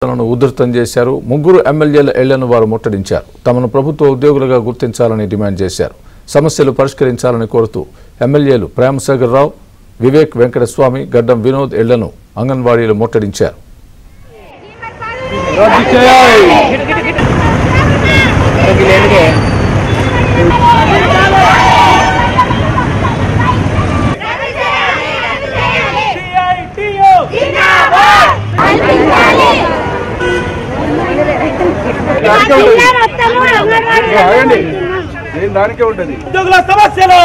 ఉధృతం చేశారు. ముగ్గురు ఎమ్మెల్యేల ఇళ్లను వారు ముట్టడించారు. తమను ప్రభుత్వ ఉద్యోగులుగా గుర్తించాలని డిమాండ్ చేశారు. సమస్యలు పరిష్కరించాలని కోరుతూ ఎమ్మెల్యేలు ప్రేమసాగర్ రావు, వివేక్ వెంకటస్వామి, గడ్డం వినోద్ ఇళ్లను అంగన్వాడీలు ముట్టడించారు. ఉద్యోగుల సమస్యలు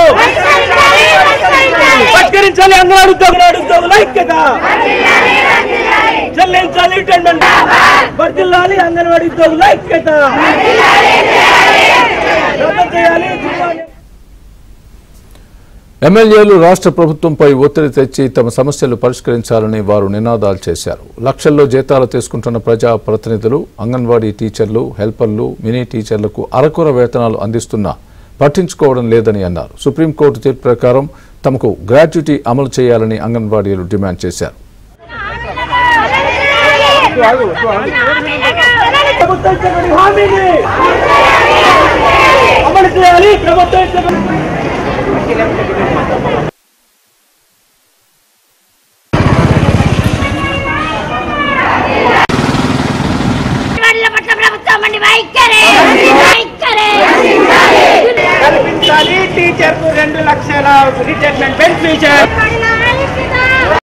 పరిష్కరించాలి. అంగన్వాడీ ఉద్యోగుల ఐక్యత చెల్లించాలి. రిటైర్మెంట్ వర్ధిల్లాలి. అంగన్వాడీ ఉద్యోగుల ఐక్యత చేయాలి. ఎమ్మెల్యేలు రాష్ట్ర ప్రభుత్వంపై ఒత్తిడి తెచ్చి తమ సమస్యలు పరిష్కరించాలని వారు నినాదాలు చేశారు. లక్షల్లో జీతాలు తీసుకుంటున్న ప్రజా ప్రతినిధులు, అంగన్వాడీ టీచర్లు, హెల్పర్లు, మినీ టీచర్లకు అరకొర వేతనాలు అందిస్తున్నా పట్టించుకోవడం లేదని అన్నారు. సుప్రీంకోర్టు తీర్పు ప్రకారం తమకు గ్రాట్యుటీ అమలు చేయాలని అంగన్వాడీలు డిమాండ్ చేశారు. కల్పించాలి. టీచర్ కు 2 లక్షల రిటైర్మెంట్ బెనిఫిట్